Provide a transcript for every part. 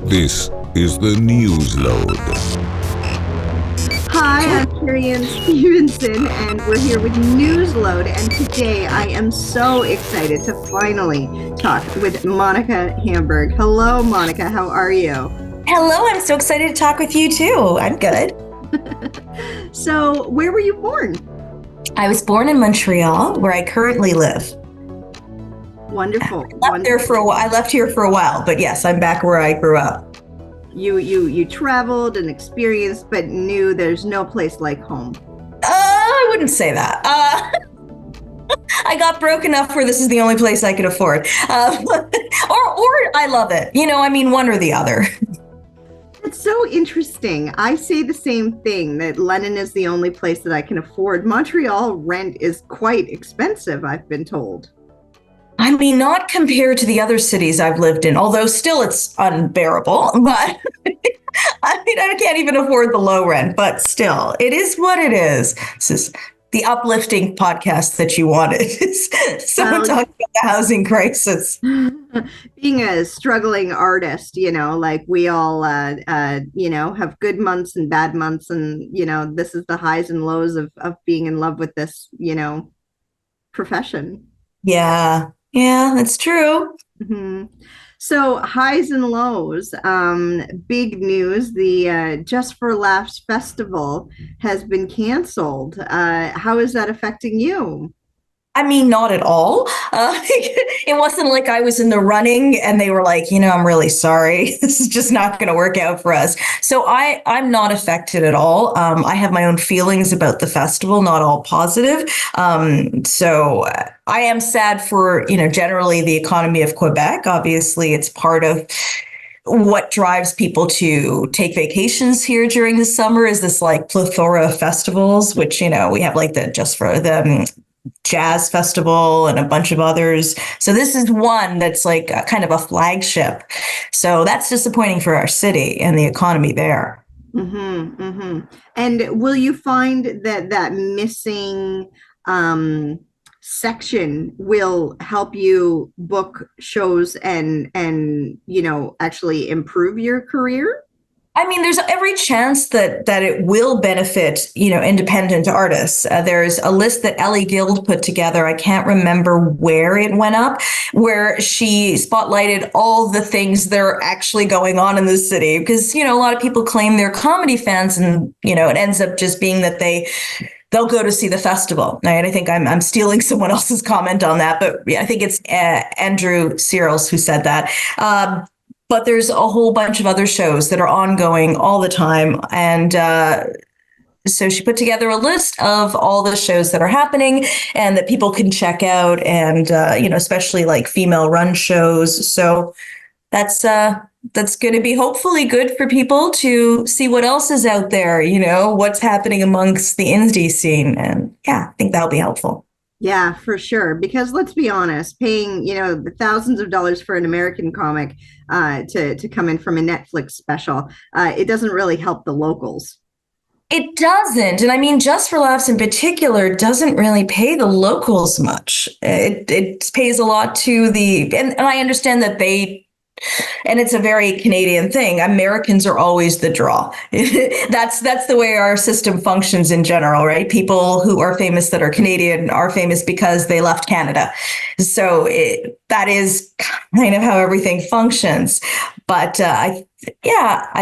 This is the Newsload. Hi, I'm Carrie Anne Stevenson, and we're here with Newsload. And today I am so excited to finally talk with Monica Hamburg. Hello, Monica. How are you? Hello, I'm so excited to talk with you too. I'm good. So, where were you born? I was born in Montreal, where I currently live. Wonderful. I left here for a while, but yes, I'm back where I grew up. You traveled and experienced, but knew there's no place like home. I wouldn't say that. I got broke enough where this is the only place I could afford. Or I love it. One or the other. It's so interesting. I say the same thing, that London is the only place that I can afford. Montreal rent is quite expensive, I've been told. Not compared to the other cities I've lived in, although still it's unbearable. But I can't even afford the low rent, but still, it is what it is. This is the uplifting podcast that you wanted. Someone talking about the housing crisis. Being a struggling artist, like we all, have good months and bad months. And, this is the highs and lows of being in love with this, profession. Yeah, that's true. Mm-hmm. So highs and lows, big news, the Just for Laughs festival has been canceled. How is that affecting you? Not at all. It wasn't like I was in the running and they were like, I'm really sorry. This is just not going to work out for us. So I'm not affected at all. I have my own feelings about the festival, not all positive. So I am sad for, generally the economy of Quebec. Obviously, it's part of what drives people to take vacations here during the summer is this like plethora of festivals, which, we have like the Just for the Jazz Festival and a bunch of others. So this is one that's like a kind of a flagship. So that's disappointing for our city and the economy there. Mm-hmm, mm-hmm. And will you find that missing section will help you book shows and actually improve your career? There's every chance that it will benefit, independent artists. There's a list that Ellie Guild put together. I can't remember where it went up, where she spotlighted all the things that are actually going on in the city. Because, a lot of people claim they're comedy fans and, it ends up just being that they'll go to see the festival. And I think I'm stealing someone else's comment on that, but I think it's Andrew Searles who said that. But there's a whole bunch of other shows that are ongoing all the time. And so she put together a list of all the shows that are happening and that people can check out and, especially like female run shows. So that's going to be hopefully good for people to see what else is out there, what's happening amongst the indie scene. And yeah, I think that'll be helpful. Yeah, for sure. Because let's be honest, paying, thousands of dollars for an American comic to come in from a Netflix special, it doesn't really help the locals. It doesn't. And Just for Laughs in particular doesn't really pay the locals much. It pays a lot to and I understand that and it's a very Canadian thing. Americans are always the draw. That's the way our system functions in general, right? People who are famous that are Canadian are famous because they left Canada. So that is kind of how everything functions. But I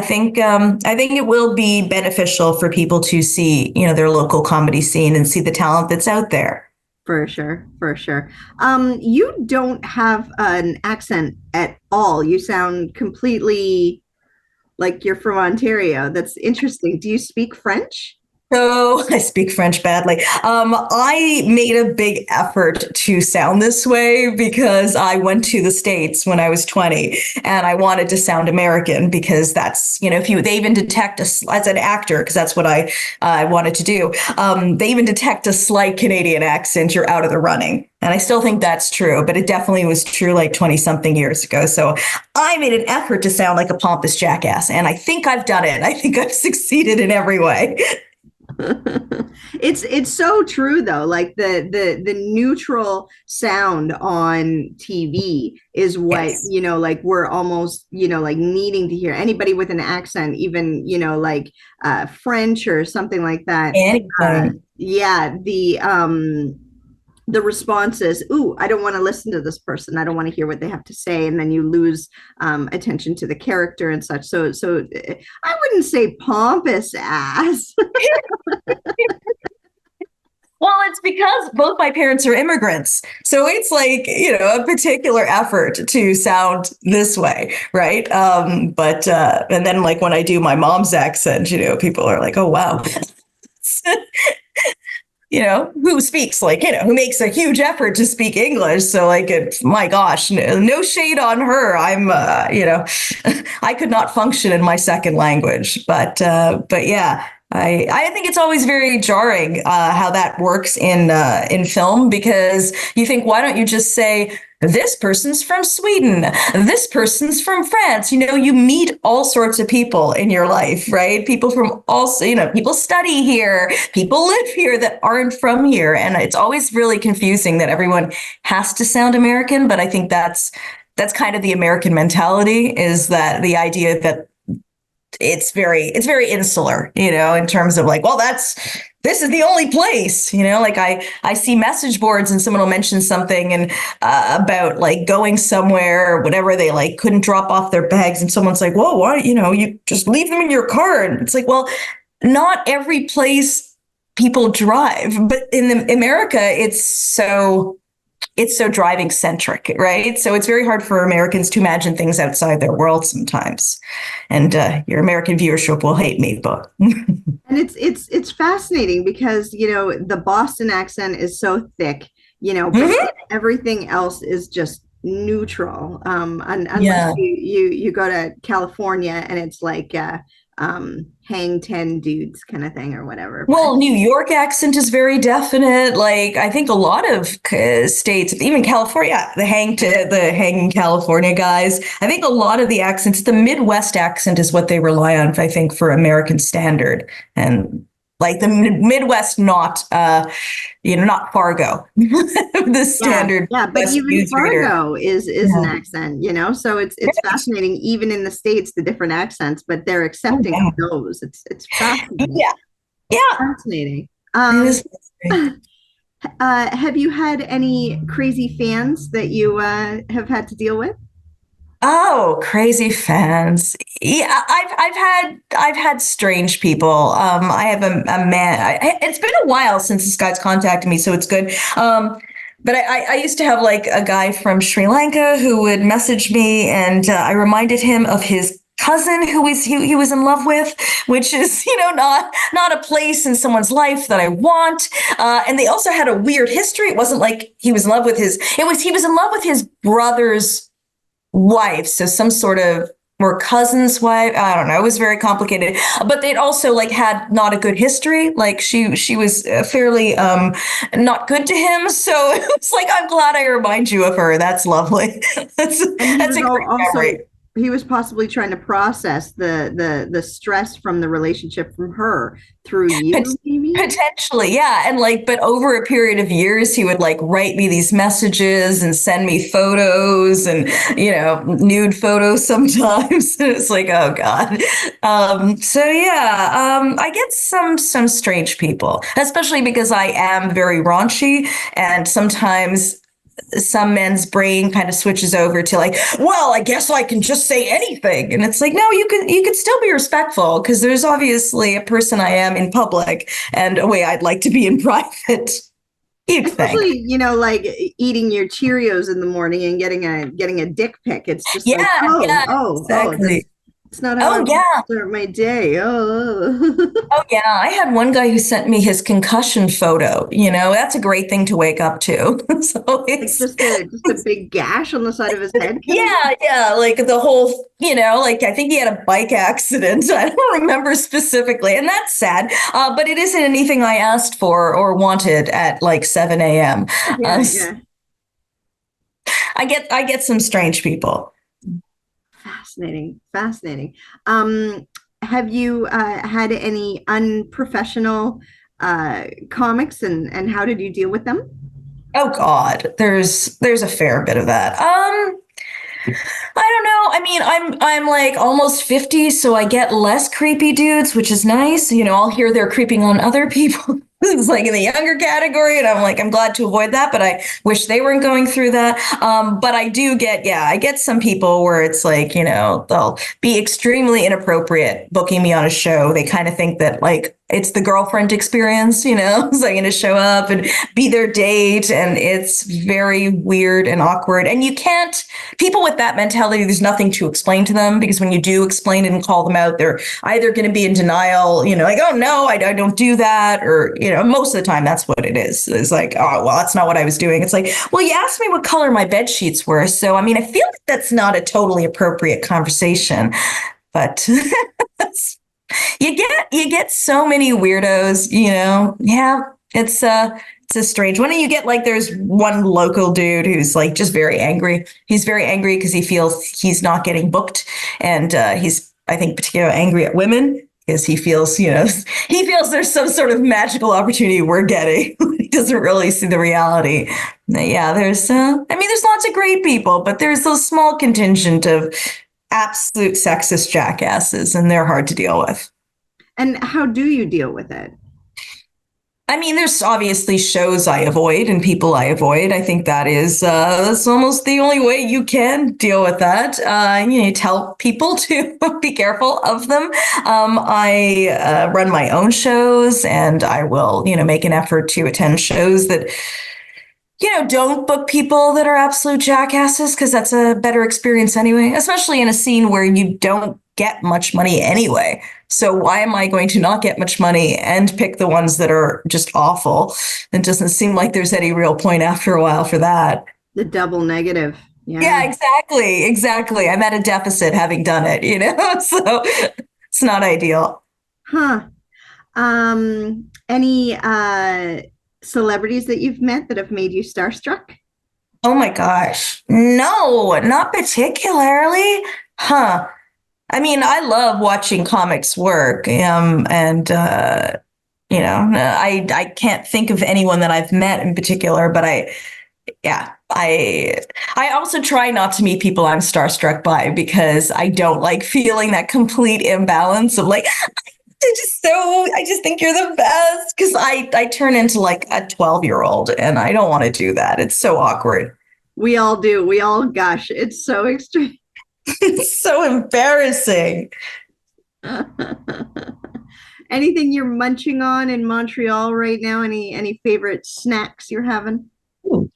think it will be beneficial for people to see, their local comedy scene and see the talent that's out there. For sure. You don't have an accent at all. You sound completely like you're from Ontario. That's interesting. Do you speak French? So I speak French badly. I made a big effort to sound this way because I went to the States when I was 20 and I wanted to sound American because that's, they even detect as an actor, because that's what I wanted to do. They even detect a slight Canadian accent, you're out of the running. And I still think that's true, but it definitely was true like 20 something years ago. So I made an effort to sound like a pompous jackass and I think I've done it. I think I've succeeded in every way. It's so true though. Like the neutral sound on TV is what, Yes. like we're almost, like needing to hear. Anybody with an accent, even, like French or something like that. Anything. Yeah, the response is, ooh, I don't want to listen to this person. I don't want to hear what they have to say. And then you lose attention to the character and such. So I wouldn't say pompous ass. Well, it's because both my parents are immigrants. So it's like, a particular effort to sound this way, right? But and then like when I do my mom's accent, people are like, oh, wow. Who speaks like, who makes a huge effort to speak English. So like, my gosh, no shade on her. I'm, I could not function in my second language, but yeah. I think it's always very jarring how that works in film, because you think, why don't you just say, this person's from Sweden, this person's from France? You meet all sorts of people in your life, right? People from people study here, people live here that aren't from here. And it's always really confusing that everyone has to sound American. But I think that's kind of the American mentality, is that the idea that it's very insular, in terms of like, well, this is the only place, like I see message boards and someone will mention something and about like going somewhere or whatever, they like couldn't drop off their bags, and someone's like, whoa, why, you just leave them in your car. And it's like, well, not every place people drive, but in America, it's so driving centric, right? So it's very hard for Americans to imagine things outside their world sometimes. And your American viewership will hate me, but And it's fascinating because, the Boston accent is so thick, but everything else is just neutral. Unless yeah. you go to California and it's like hang 10 dudes kind of thing or whatever. Well, New York accent is very definite. Like I think a lot of states, even California, the hanging California guys. I think a lot of the accents, the Midwest accent is what they rely on, I think, for American standard. And like the Midwest, not not Fargo, the standard. Yeah, but West even newsreader. Fargo is an accent, so it's fascinating, even in the States, the different accents, but they're accepting of those. It's fascinating. Yeah. Yeah. Fascinating. It is. Have you had any crazy fans that you have had to deal with? Oh, crazy fans. Yeah, I've had strange people. I have a man. It's been a while since this guy's contacted me, so it's good. But I used to have like a guy from Sri Lanka who would message me, and I reminded him of his cousin who he was in love with, which is not a place in someone's life that I want. And they also had a weird history. It wasn't like he was in love with he was in love with his brother's wife, so some sort of, or cousin's wife. I don't know. It was very complicated, but they'd also like had not a good history. Like she was fairly not good to him. So it's like, I'm glad I remind you of her. That's lovely. that's a great memory. He was possibly trying to process the stress from the relationship from her through you, maybe? Potentially, yeah. And like, but over a period of years, he would like write me these messages and send me photos and, nude photos sometimes. It's like, oh God. So yeah, I get some strange people, especially because I am very raunchy, and sometimes some men's brain kind of switches over to like, well, I guess I can just say anything. And it's like, no, you can still be respectful, because there's obviously a person I am in public and a way I'd like to be in private. Especially, like eating your Cheerios in the morning and getting a dick pic. It's just like, exactly. It's not how I start my day. Oh yeah, I had one guy who sent me his concussion photo. That's a great thing to wake up to. So it's like just a big gash on the side of his head. Yeah, like the whole, like I think he had a bike accident. I don't remember specifically, and that's sad. But it isn't anything I asked for or wanted at like 7 a.m. Yeah. I get some strange people. Fascinating. Have you had any unprofessional comics, and how did you deal with them? Oh God, there's a fair bit of that. I don't know. I mean, I'm like almost 50, so I get less creepy dudes, which is nice. I'll hear they're creeping on other people. It's like in the younger category, and I'm like, I'm glad to avoid that, but I wish they weren't going through that. But I do get, yeah, I get some people where it's like, they'll be extremely inappropriate booking me on a show. They kind of think that like it's the girlfriend experience, so I'm going to show up and be their date, and it's very weird and awkward. And you can't, people with that mentality, there's nothing to explain to them, because when you do explain it and call them out, they're either going to be in denial, like, oh no, I don't do that, or most of the time that's what it is. It's like, oh well, that's not what I was doing. It's like, well, you asked me what color my bed sheets were, so I mean, I feel like that's not a totally appropriate conversation, but you get so many weirdos, yeah, it's a strange one. And you get like, there's one local dude who's like just very angry. He's very angry because he feels he's not getting booked. And he's, I think, particularly angry at women because he feels, he feels there's some sort of magical opportunity we're getting. He doesn't really see the reality. Yeah, there's, there's lots of great people, but there's those small contingent of absolute sexist jackasses, and they're hard to deal with. And how do you deal with it? I mean, there's obviously shows I avoid and people I avoid. I think that's almost the only way you can deal with that. You tell people to be careful of them. I run my own shows, and I will, make an effort to attend shows that, don't book people that are absolute jackasses, because that's a better experience anyway, especially in a scene where you don't get much money anyway. So why am I going to not get much money and pick the ones that are just awful? It doesn't seem like there's any real point after a while for that. The double negative. Yeah, exactly. I'm at a deficit having done it, so it's not ideal. Huh. Any celebrities that you've met that have made you starstruck? Oh my gosh. No, not particularly. Huh. I mean, I love watching comics work, and I can't think of anyone that I've met in particular, but I also try not to meet people I'm starstruck by, because I don't like feeling that complete imbalance of like, I just think you're the best, because I turn into like a 12-year-old, and I don't want to do that. It's so awkward. We all do. Gosh, it's so extreme. It's so embarrassing. Anything you're munching on in Montreal right now? Any favorite snacks you're having? Ooh,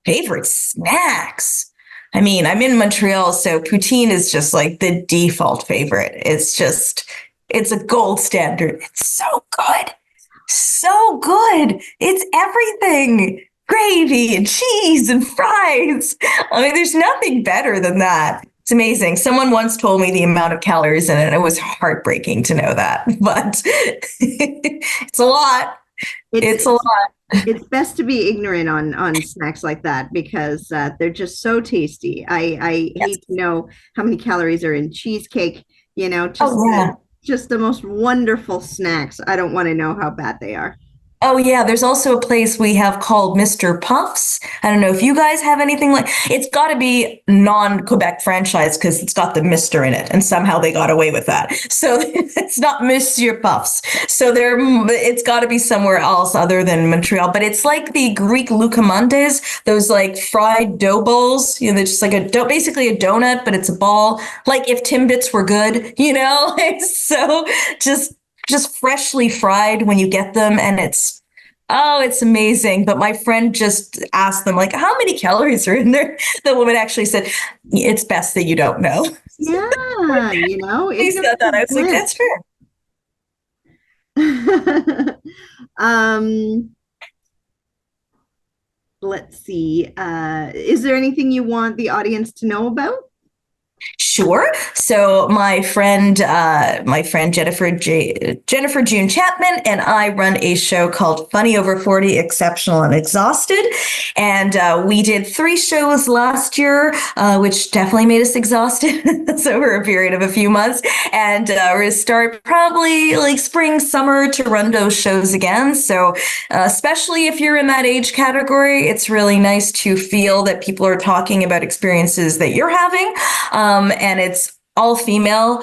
favorite snacks? I mean, I'm in Montreal, so poutine is just like the default favorite. It's a gold standard. It's so good. So good. It's everything. Gravy and cheese and fries. I mean, there's nothing better than that. It's amazing. Someone once told me the amount of calories in it. It was heartbreaking to know that, but it's a lot. It's a lot. It's best to be ignorant on snacks like that, because they're just so tasty. I hate to know how many calories are in cheesecake, just the most wonderful snacks. I don't want to know how bad they are. Oh, yeah. There's also a place we have called Mr. Puffs. I don't know if you guys have anything like, it's got to be non-Quebec franchise, because it's got the Mr. in it, and somehow they got away with that. So it's not Monsieur Puffs. So it's got to be somewhere else other than Montreal. But it's like the Greek loukoumades, those like fried dough balls. They're just like basically a donut, but it's a ball. Like if Timbits were good, It's so just freshly fried when you get them, and it's amazing. But my friend just asked them, like, how many calories are in there? The woman actually said, it's best that you don't know. Yeah, He said that. I was like, that's fair. Let's see. Is there anything you want the audience to know about? Sure. So my friend Jennifer June Chapman and I run a show called Funny Over 40, Exceptional and Exhausted. And we did 3 shows last year, which definitely made us exhausted. So over a period of a few months. And we're going to start probably like spring, summer to run those shows again. So especially if you're in that age category, it's really nice to feel that people are talking about experiences that you're having. And it's all female.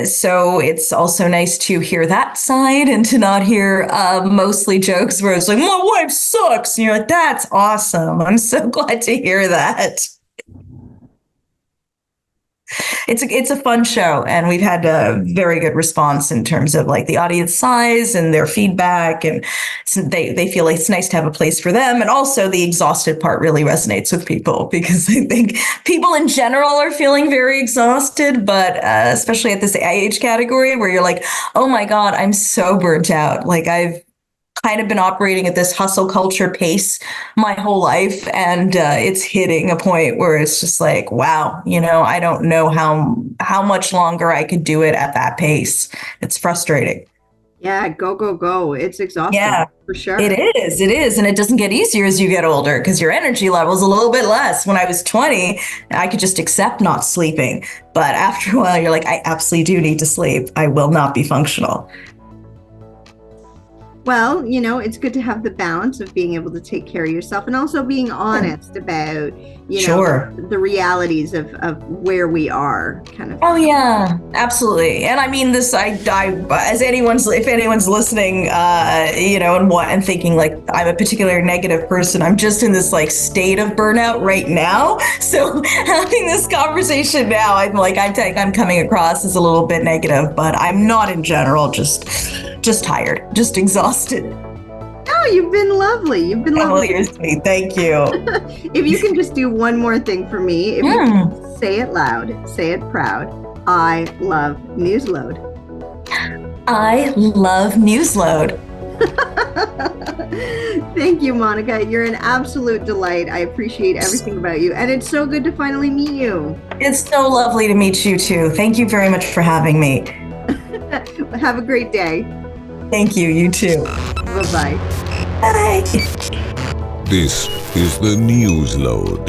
So it's also nice to hear that side and to not hear mostly jokes where it's like, my wife sucks. And you're like, that's awesome. I'm so glad to hear that. It's a fun show, and we've had a very good response in terms of like the audience size and their feedback, and they feel like it's nice to have a place for them. And also the exhausted part really resonates with people because I think people in general are feeling very exhausted, but especially at this age category where you're like, oh my God, I'm so burnt out. Like I've kind of been operating at this hustle culture pace my whole life. And it's hitting a point where it's just like, wow, I don't know how much longer I could do it at that pace. It's frustrating. Yeah, go. It's exhausting. Yeah, for sure. It is. And it doesn't get easier as you get older because your energy level is a little bit less. When I was 20, I could just accept not sleeping. But after a while, you're like, I absolutely do need to sleep. I will not be functional. Well, it's good to have the balance of being able to take care of yourself and also being honest about, Sure. the realities of where we are kind of. Oh yeah, absolutely. And I mean this, if anyone's listening, and thinking like I'm a particular negative person, I'm just in this like state of burnout right now. So having this conversation now, I'm coming across as a little bit negative, but I'm not in general, just tired, just exhausted. Oh, you've been lovely. Oh, you're sweet. Thank you. If you can just do one more thing for me, if you can say it loud, say it proud. I love Newsload. I love Newsload. Thank you, Monica. You're an absolute delight. I appreciate everything about you. And it's so good to finally meet you. It's so lovely to meet you too. Thank you very much for having me. Have a great day. Thank you. You too. Bye-bye. Bye. This is the Newsload.